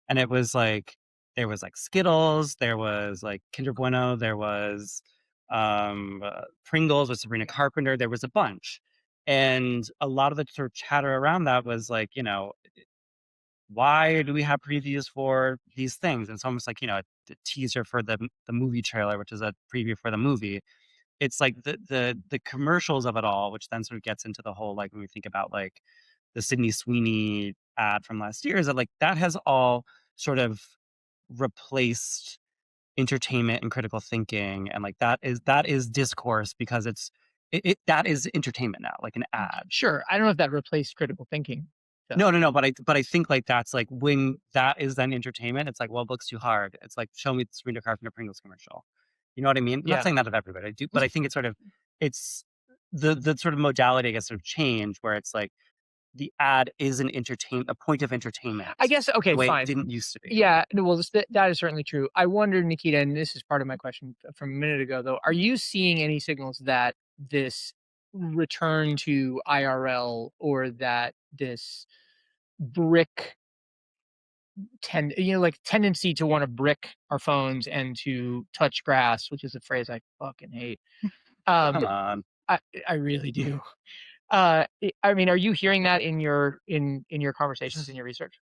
And it was like there was like Skittles, there was like Kinder Bueno, there was Pringles with Sabrina Carpenter, there was a bunch. And a lot of the sort of chatter around that was like, why do we have previews for these things? And it's almost like, a teaser for the movie trailer, which is a preview for the movie. It's like the commercials of it all, which then sort of gets into the whole, like when we think about like the Sydney Sweeney ad from last year, is that like that has all sort of replaced entertainment and critical thinking, and like that is discourse because that is entertainment now, like an ad. Sure. I don't know if that replaced critical thinking. No, but I think like that's like when that is then entertainment, it's like, well, it looks too hard. It's like, show me the Sabrina Carpenter Pringles commercial. You know what I mean? I'm Yeah. not saying that of everybody, I do, but I think it's sort of it's the sort of modality, I guess, sort of change where it's like the ad is a point of entertainment. I guess, okay, the way fine. it didn't used to be. Yeah, no, well, that is certainly true. I wonder, Nikita, and this is part of my question from a minute ago, though, are you seeing any signals that this return to IRL or that this brick tendency to want to brick our phones and to touch grass, which is a phrase I fucking hate. Come on. I really do. I mean, are you hearing that in your conversations, in your research?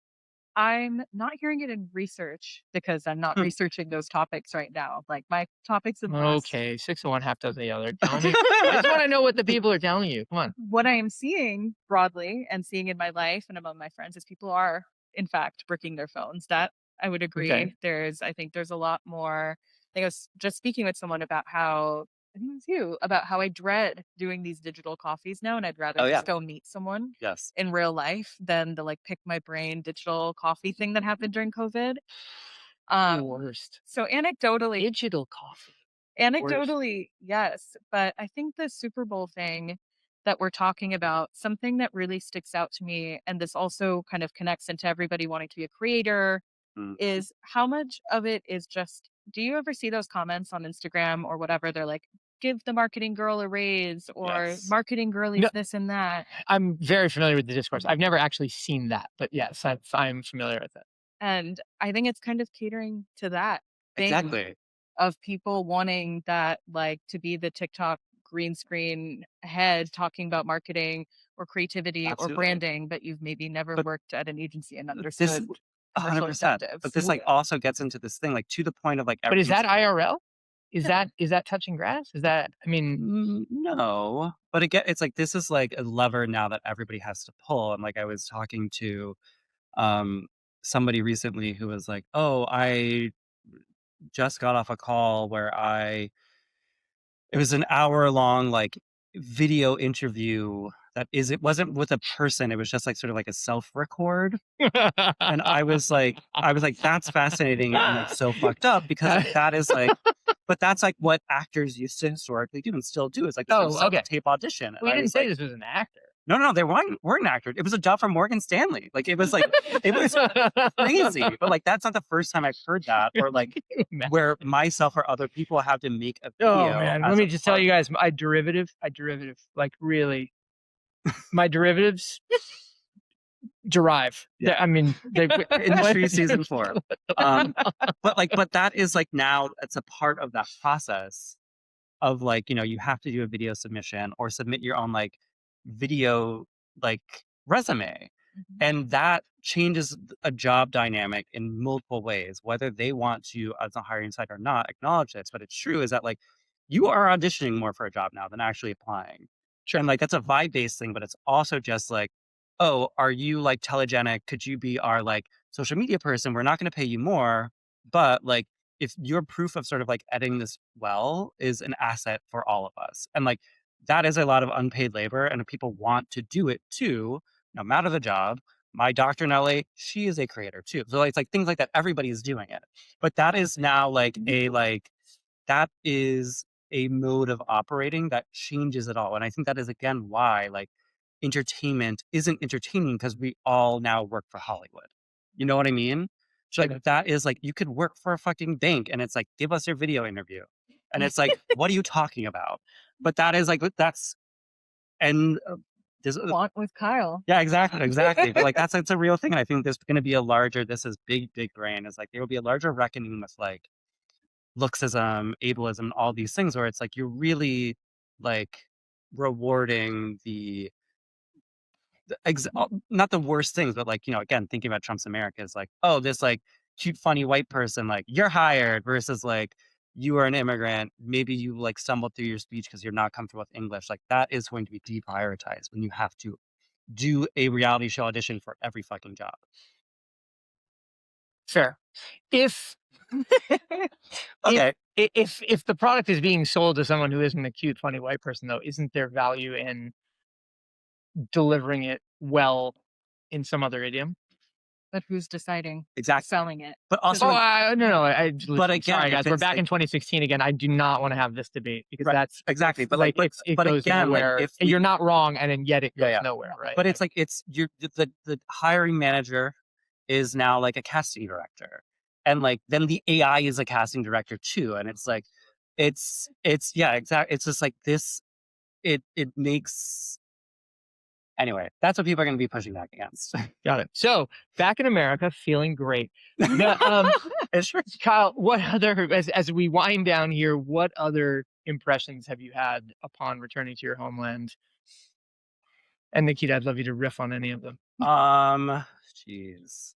I'm not hearing it in research because I'm not researching those topics right now. Like my topics of Okay, 6 of one, half dozen the other. Tell me. I just want to know what the people are telling you. Come on. What I am seeing broadly and seeing in my life and among my friends is people are, in fact, bricking their phones. That I would agree. Okay. I think there's a lot more. I think I was just speaking with someone about how, I think it was you, about how I dread doing these digital coffees now, and I'd rather just go meet someone Yes. in real life than the like pick my brain digital coffee thing that happened during COVID. Worst. So anecdotally, Digital coffee. Anecdotally, yes, but I think the Super Bowl thing that we're talking about, something that really sticks out to me, and this also kind of connects into everybody wanting to be a creator, is how much of it is just, do you ever see those comments on Instagram or whatever? They're like, give the marketing girl a raise, or Yes. marketing girlies No. this and that. I'm very familiar with the discourse. I've never actually seen that, but yes, I'm familiar with it. And I think it's kind of catering to that thing Exactly. of people wanting that, like, to be the TikTok green screen head talking about marketing or creativity or Absolutely. branding, but you've maybe never But worked at an agency and this understood commercial 100%. incentives. But this like also gets into this thing, like to the point of like But is that everything's IRL? Is that touching grass? Is that, I mean, no, but it's like this is like a lever now that everybody has to pull. And like I was talking to somebody recently who was like, oh, I just got off a call where it was an hour-long like video interview it wasn't with a person, it was just like sort of like a self-record. And I was like, that's fascinating and like so fucked up because like, that is like, but that's like what actors used to historically do and still do. It's like this sort of self-tape audition. And we I didn't was say like, this was an actor. no, they weren't actors. It was a job from Morgan Stanley. Like it was crazy. But like that's not the first time I've heard that, or like where myself or other people have to make a video. Oh man, let me just tell you guys, I derivative, like really, my derivatives derive. Yeah. I mean, Industry season 4. But that is like now it's a part of that process of like, you have to do a video submission or submit your own like video like resume. And that changes a job dynamic in multiple ways, whether they want to, as a hiring site or not, acknowledge this. But it's true is that like you are auditioning more for a job now than actually applying. Sure. And like that's a vibe-based thing, but it's also just like, oh, are you like telegenic? Could you be our like social media person? We're not going to pay you more, but like if your proof of sort of like editing this well is an asset for all of us. And like that is a lot of unpaid labor, and if people want to do it too, no matter the job. My doctor in LA, she is a creator too. So it's like things like that, everybody is doing it. But that is now like that is a mode of operating that changes it all. And I think that is again why like entertainment isn't entertaining, because we all now work for Hollywood. You know what I mean? So like that is like you could work for a fucking bank and it's like, give us your video interview. And it's like, what are you talking about? But that is like that's and there's Want with Kyle. yeah, exactly. But like that's a real thing. And I think there's going to be a larger. This is big brain. Is like there will be a larger reckoning with like looksism, ableism, all these things where it's like you're really like rewarding not the worst things, but like, you know, again, thinking about Trump's America is like, oh, this like cute, funny white person, like you're hired versus like you are an immigrant. Maybe you like stumbled through your speech because you're not comfortable with English. Like that is going to be deprioritized when you have to do a reality show audition for every fucking job. Fair. If Okay. if the product is being sold to someone who isn't a cute, funny white person, though, isn't there value in delivering it well in some other idiom? But who's deciding? Exactly. Selling it? But also, But again, sorry guys, we're back like, in 2016 again. I do not want to have this debate because that's exactly. But like like, it but goes again, nowhere. like, if you're not wrong, and then yet it goes Yeah. nowhere, right? But it's like you're the hiring manager is now like a casting director, and like then the AI is a casting director too, and it's like it's yeah, exactly. It's just like this. It makes anyway. That's what people are going to be pushing back against. Got it. So back in America, feeling great. It's true. Kyle, what other as we wind down here, what other impressions have you had upon returning to your homeland? And Nikita, I'd love you to riff on any of them. Jeez.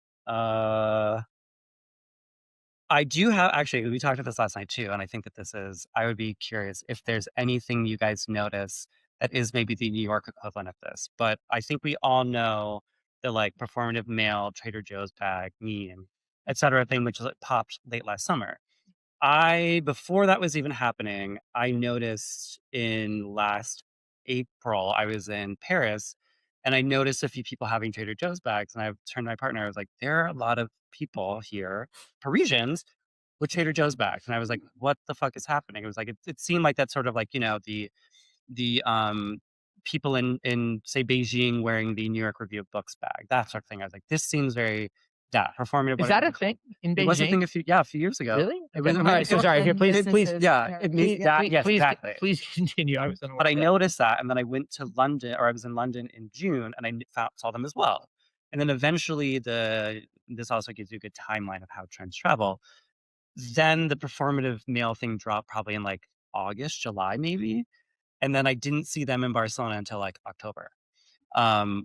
I do have actually. We talked about this last night too, and I think that this is. I would be curious if there's anything you guys notice that is maybe the New York equivalent of this. But I think we all know the like performative male Trader Joe's bag meme, etc. thing, which was popped late last summer. Before that was even happening, I noticed in last April, I was in Paris and I noticed a few people having Trader Joe's bags. And I turned to my partner, I was like, there are a lot of people here, Parisians, with Trader Joe's bags. And I was like, what the fuck is happening? It was like, it seemed like that sort of like, you know, the people in say Beijing wearing the New York Review of Books bag, that sort of thing. I was like, this seems very performative. Is that a thing in Beijing? It was a thing a few years ago. Really? It was, all right. So sorry. Here, please. It means that. Yes, exactly. Please continue. I was unaware. But I noticed that, and then I went to London, or I was in London in June, and I saw them as well. And then eventually, this also gives you a good timeline of how trends travel. Then the performative male thing dropped probably in like August, July, maybe. And then I didn't see them in Barcelona until like October.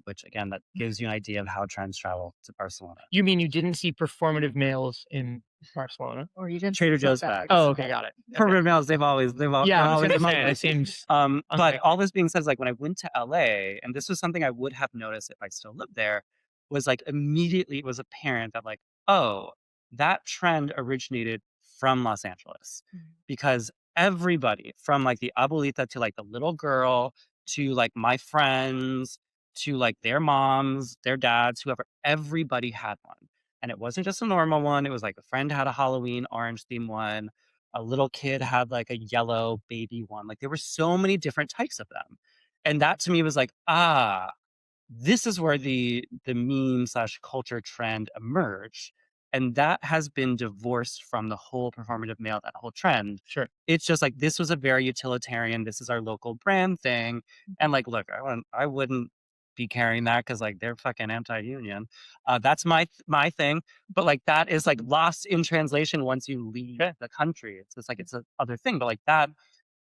Which again, that gives you an idea of how trends travel to Barcelona. You mean you didn't see performative males in Barcelona? Or you didn't Trader Joe's bags. Oh, okay, got it. Performative males, they've always it seems. But all this being said, is like when I went to LA, and this was something I would have noticed if I still lived there, was like immediately it was apparent that like, oh, that trend originated from Los Angeles. Because everybody from like the abuelita to like the little girl to like my friends to like their moms, their dads, whoever, everybody had one. And it wasn't just a normal one. It was like a friend had a Halloween orange theme one. A little kid had like a yellow baby one. Like there were so many different types of them. And that to me was like, this is where the meme / culture trend emerged. And that has been divorced from the whole performative male, that whole trend. Sure. It's just like, this was a very utilitarian, this is our local brand thing. And like, look, I wouldn't be carrying that because like they're fucking anti-union. That's my thing. But like that is like lost in translation once you leave the country. It's just like it's a other thing. But like that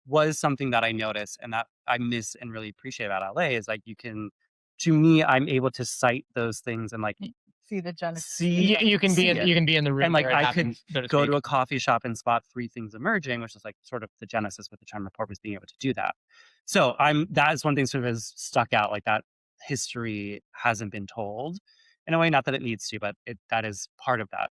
was something that I noticed and that I miss and really appreciate about LA is like you can, to me, I'm able to cite those things and like see the genesis. You can be in the room and like I happens, could go to a coffee shop and spot 3 things emerging, which is like sort of the genesis with the China Report was being able to do that. So that is one thing sort of has stuck out, like that history hasn't been told in a way, not that it needs to, but that is part of that.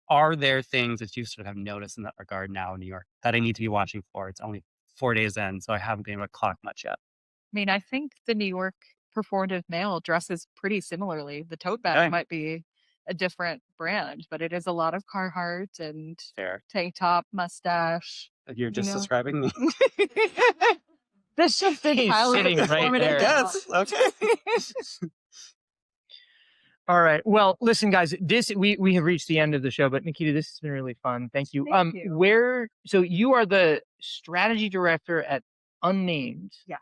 Are there things that you sort of have noticed in that regard now in New York that I need to be watching for? It's only 4 days in, so I haven't been able to clock much yet. I mean, I think the New York performative male dresses pretty similarly. The tote bag might be a different brand, but it is a lot of Carhartt and Fair. tank top, mustache. You're just know? describing me. This just He's entirely sitting right performative there. now. Yes. Okay. All right. Well, listen, guys, we have reached the end of the show, but Nikita, this has been really fun. Thank you. Thank you. So you are the strategy director at Unnamed, Yes.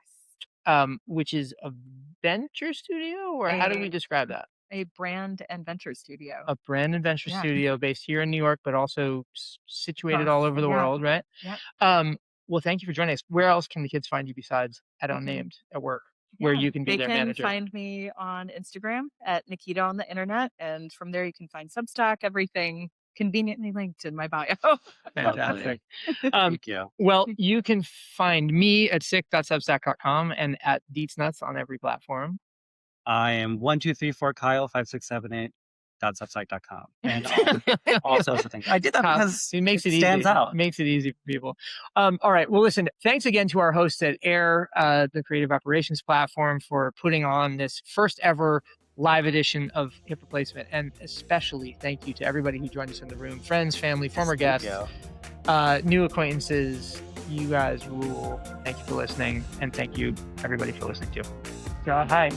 which is a venture studio, or how do we describe that? A brand and venture studio. A brand and venture Yeah. studio based here in New York, but also situated Across, all over the yeah. world, right? Yeah. Well, thank you for joining us. Where else can the kids find you besides at Mhm. Unnamed at work, where Yeah, you can be they their can manager? find me on Instagram at Nikita on the internet, and from there you can find Substack, everything conveniently linked in my bio. Fantastic. Thank you. Well, you can find me at sick.substack.com and at DeetsNuts on every platform. I am 1234 Kyle 5678.substack.com and all social things. I did that because it makes it stands easy. out. Makes it easy for people. All right. Well, listen, thanks again to our hosts at AIR, the Creative Operations Platform, for putting on this first ever live edition of Hip Replacement. And especially thank you to everybody who joined us in the room, friends, family, former guests, new acquaintances. You guys rule. Thank you for listening. And thank you, everybody, for listening too. Hi.